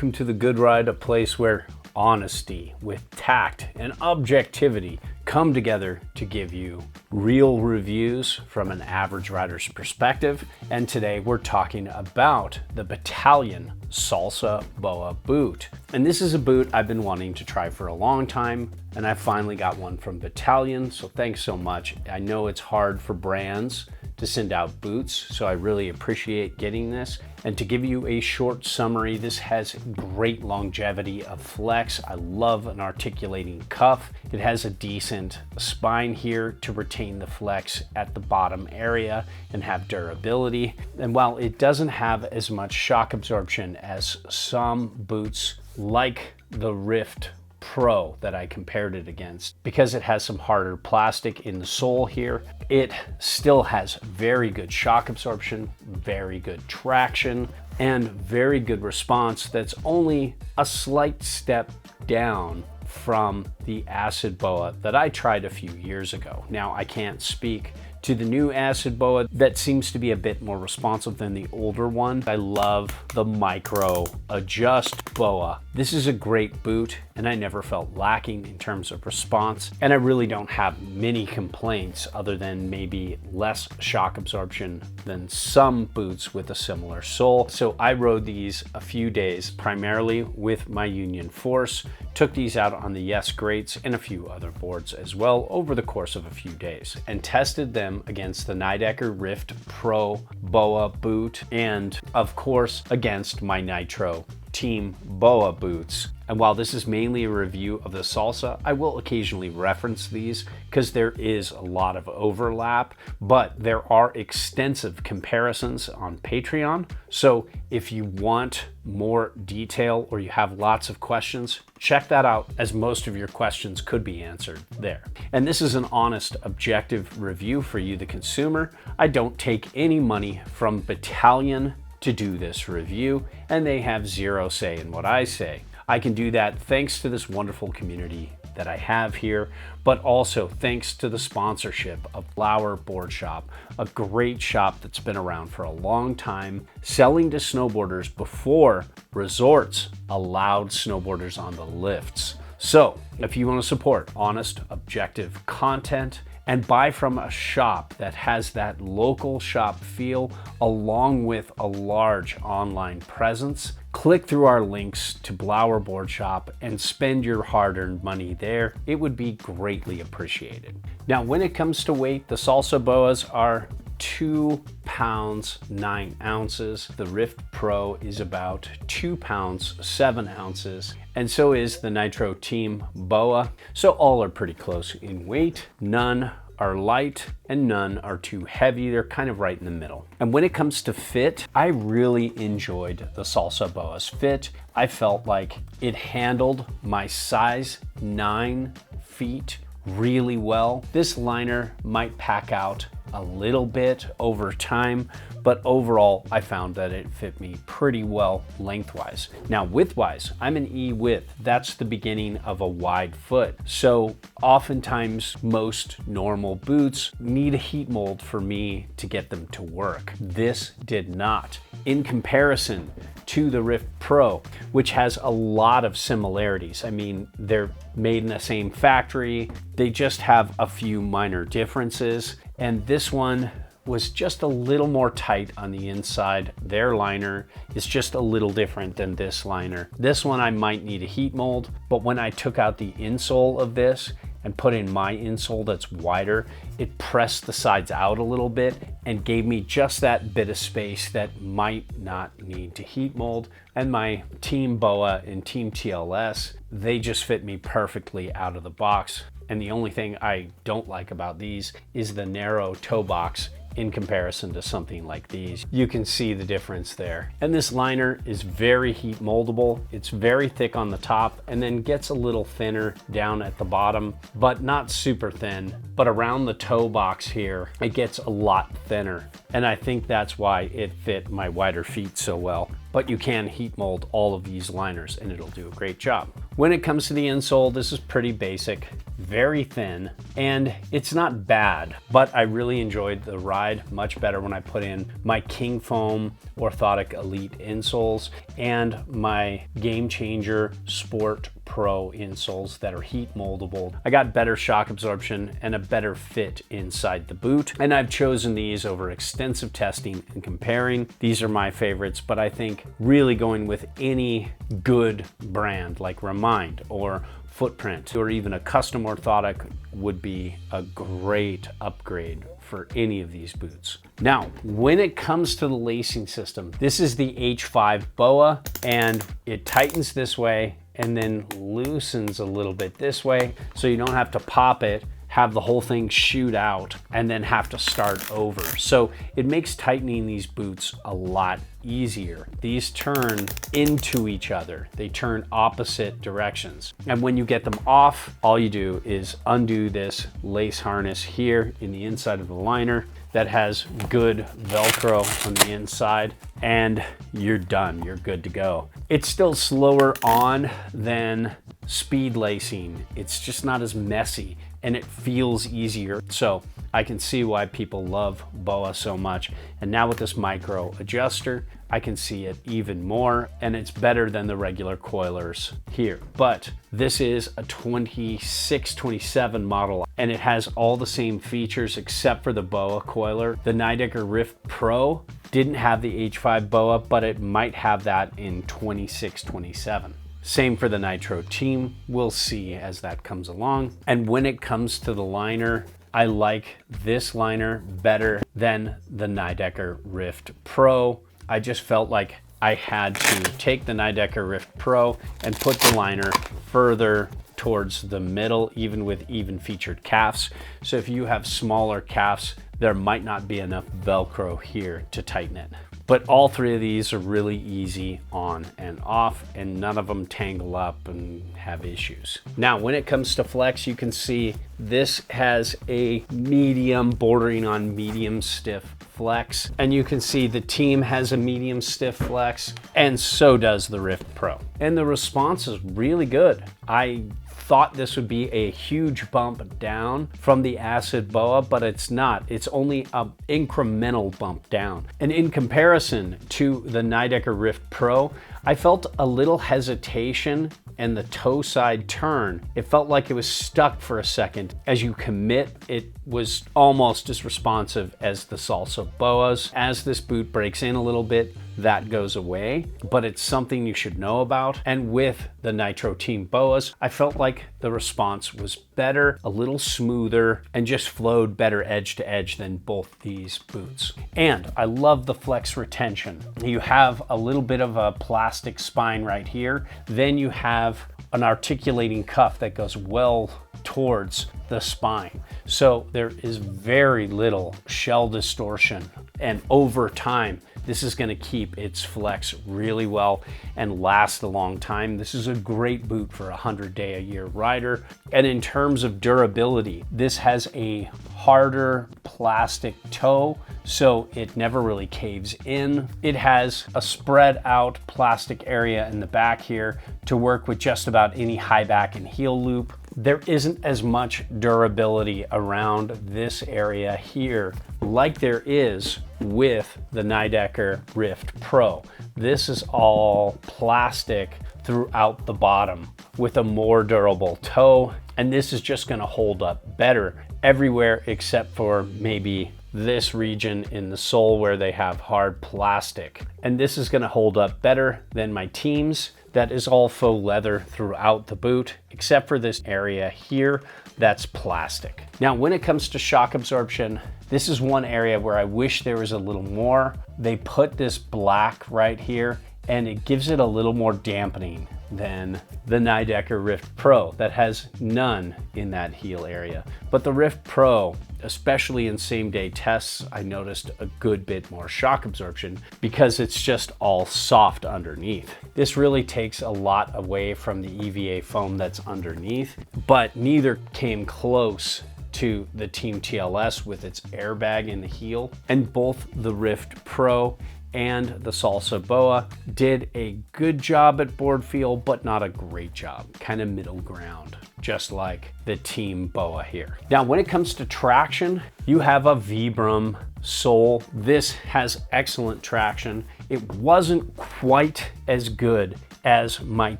welcome to The Good Ride, a place where honesty with tact and objectivity come together to give you real reviews from an average rider's perspective. And today we're talking about the Bataleon Salsa BOA boot. And this is a boot I've been wanting to try for a long time, and I finally got one from Bataleon, so thanks so much. I know it's hard for brands to send out boots, so I really appreciate getting this. And to give you a short summary, this has great longevity of flex. I love an articulating cuff. It has a decent spine here to retain the flex at the bottom area and have durability. And while it doesn't have as much shock absorption as some boots like the Rift Pro that I compared it against, because it has some harder plastic in the sole here, it still has very good shock absorption, very good traction, and very good response that's only a slight step down from the Acid BOA that I tried a few years ago. Now, I can't speak to the new Acid BOA that seems to be a bit more responsive than the older one. I love the Micro Adjust BOA. This is a great boot, and I never felt lacking in terms of response. And I really don't have many complaints other than maybe less shock absorption than some boots with a similar sole. So I rode these a few days, primarily with my Union Force, took these out on the Yes Greats and a few other boards as well over the course of a few days, and tested them against the Nidecker Rift Pro BOA boot, and of course against my Nitro Team BOA boots. And while this is mainly a review of the Salsa, I will occasionally reference these because there is a lot of overlap, but there are extensive comparisons on Patreon. So if you want more detail or you have lots of questions, check that out, as most of your questions could be answered there. And this is an honest, objective review for you, the consumer. I don't take any money from Bataleon to do this review, and they have zero say in what I say. I can do that thanks to this wonderful community that I have here, but also thanks to the sponsorship of Flower Board Shop, a great shop that's been around for a long time, selling to snowboarders before resorts allowed snowboarders on the lifts. So if you want to support honest, objective content and buy from a shop that has that local shop feel along with a large online presence, click through our links to Blower Board Shop and spend your hard-earned money there. It would be greatly appreciated. Now, when it comes to weight, the Salsa BOAs are 2 pounds 9 ounces. The Rift Pro is about 2 pounds 7 ounces, and so is the Nitro Team BOA. So all are pretty close in weight. None are light and none are too heavy. They're kind of right in the middle. And when it comes to fit, I really enjoyed the Salsa BOA's fit. I felt like it handled my size 9 feet really well. This liner might pack out a little bit over time, but overall I found that it fit me pretty well lengthwise. Now widthwise, I'm an E width. That's the beginning of a wide foot. So oftentimes most normal boots need a heat mold for me to get them to work. This did not. In comparison to the Rift Pro, which has a lot of similarities. I mean, they're made in the same factory. They just have a few minor differences. And this one was just a little more tight on the inside. Their liner is just a little different than this liner. This one I might need a heat mold, but when I took out the insole of this and put in my insole that's wider, it pressed the sides out a little bit and gave me just that bit of space that might not need to heat mold. And my Team BOA and Team TLS, they just fit me perfectly out of the box. And the only thing I don't like about these is the narrow toe box in comparison to something like these. You can see the difference there. And this liner is very heat moldable. It's very thick on the top and then gets a little thinner down at the bottom, but not super thin. But around the toe box here, it gets a lot thinner. And I think that's why it fit my wider feet so well. But you can heat mold all of these liners and it'll do a great job. When it comes to the insole, this is pretty basic. very thin, and it's not bad, but I really enjoyed the ride much better when I put in my King Foam Orthotic Elite insoles and my Game Changer Sport Pro insoles that are heat moldable. I got better shock absorption and a better fit inside the boot, and I've chosen these over extensive testing and comparing. These are my favorites, but I think really going with any good brand like Remind or Footprint or even a custom orthotic would be a great upgrade for any of these boots. Now, when it comes to the lacing system, this is the H5 BOA, and it tightens this way and then loosens a little bit this way, so you don't have to pop it, have the whole thing shoot out, and then have to start over. So it makes tightening these boots a lot easier. These turn into each other. They turn opposite directions. And when you get them off, all you do is undo this lace harness here in the inside of the liner that has good Velcro on the inside, and you're done. You're good to go. It's still slower on than speed lacing. It's just not as messy, and it feels easier. So I can see why people love BOA so much. And now with this micro adjuster, I can see it even more, and it's better than the regular coilers here. But this is a 26, 27 model, and it has all the same features except for the BOA coiler. The Nidecker Rift Pro didn't have the H5 BOA, but it might have that in 26, 27. Same for the Nitro Team. We'll see as that comes along. And when it comes to the liner, I like this liner better than the Nidecker Rift Pro. I just felt like I had to take the Nidecker Rift Pro and put the liner further towards the middle, even with even featured calves. So if you have smaller calves, there might not be enough Velcro here to tighten it. But all three of these are really easy on and off, and none of them tangle up and have issues. Now, when it comes to flex, you can see this has a medium, bordering on medium stiff flex. And you can see the Team has a medium stiff flex, and so does the Rift Pro. And the response is really good. I thought this would be a huge bump down from the Acid BOA, but it's not. It's only an incremental bump down. And in comparison to the Nidecker Rift Pro, I felt a little hesitation and the toe side turn. It felt like it was stuck for a second. As you commit, it was almost as responsive as the Salsa BOAs. As this boot breaks in a little bit, that goes away, but it's something you should know about. And with the Nitro Team BOAs, I felt like the response was better, a little smoother, and just flowed better edge to edge than both these boots. And I love the flex retention. You have a little bit of a plastic spine right here. Then you have an articulating cuff that goes well towards the spine. So there is very little shell distortion, and over time, this is going to keep its flex really well and last a long time. This is a great boot for a 100-day-a-year rider. And in terms of durability, this has a harder plastic toe, so it never really caves in. It has a spread out plastic area in the back here to work with just about any high back and heel loop. There isn't as much durability around this area here like there is with the Nidecker Rift Pro. This is all plastic throughout the bottom with a more durable toe, and this is just going to hold up better everywhere except for maybe this region in the sole where they have hard plastic. And this is going to hold up better than my Teams. That is all faux leather throughout the boot, except for this area here, that's plastic. Now, when it comes to shock absorption, this is one area where I wish there was a little more. They put this black right here, and it gives it a little more dampening than the Nidecker Rift Pro that has none in that heel area. But the Rift Pro, especially in same-day tests, I noticed a good bit more shock absorption because it's just all soft underneath. This really takes a lot away from the EVA foam that's underneath, but neither came close to the Team TLS with its airbag in the heel. And both the Rift Pro and the Salsa BOA did a good job at board feel, but not a great job. Kind of middle ground, just like the Team BOA here. Now, when it comes to traction, you have a Vibram sole. This has excellent traction. It wasn't quite as good as my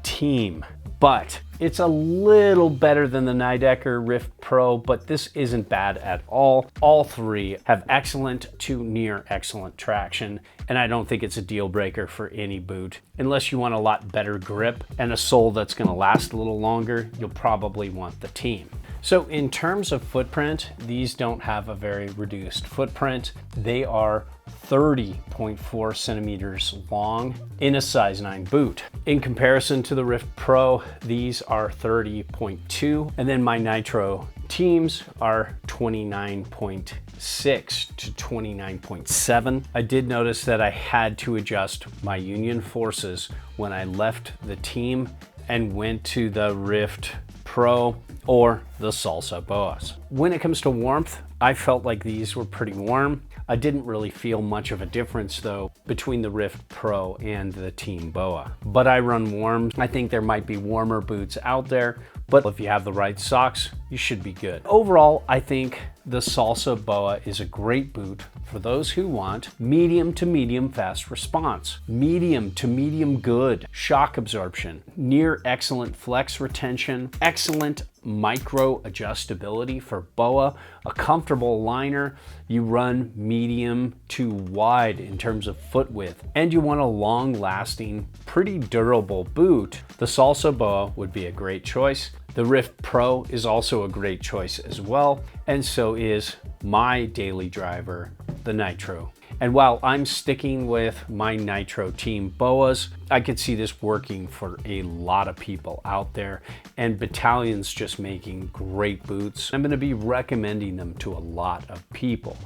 Team, but it's a little better than the Nidecker Rift Pro, but this isn't bad at all. All three have excellent to near excellent traction, and I don't think it's a deal breaker for any boot. Unless you want a lot better grip and a sole that's gonna last a little longer, you'll probably want the Team. So in terms of footprint, these don't have a very reduced footprint. They are 30.4 centimeters long in a size 9 boot. In comparison to the Rift Pro, these are 30.2, and then my Nitro Teams are 29.6 to 29.7. I did notice that I had to adjust my union forces when I left the Team and went to the Rift Pro or the Salsa BOAs. When it comes to warmth, I felt like these were pretty warm. I didn't really feel much of a difference though between the Rift Pro and the Team BOA, but I run warm. I think there might be warmer boots out there, but if you have the right socks, you should be good. Overall, I think the Salsa BOA is a great boot for those who want medium to medium fast response, medium to medium good shock absorption, near excellent flex retention, excellent micro adjustability for BOA, a comfortable liner. You run medium to wide in terms of foot width, and you want a long lasting, pretty durable boot. The Salsa BOA would be a great choice. The Rift Pro is also a great choice as well, and so is my daily driver, the Nitro. And while I'm sticking with my Nitro Team BOAs, I could see this working for a lot of people out there, and Bataleon's just making great boots. I'm going to be recommending them to a lot of people.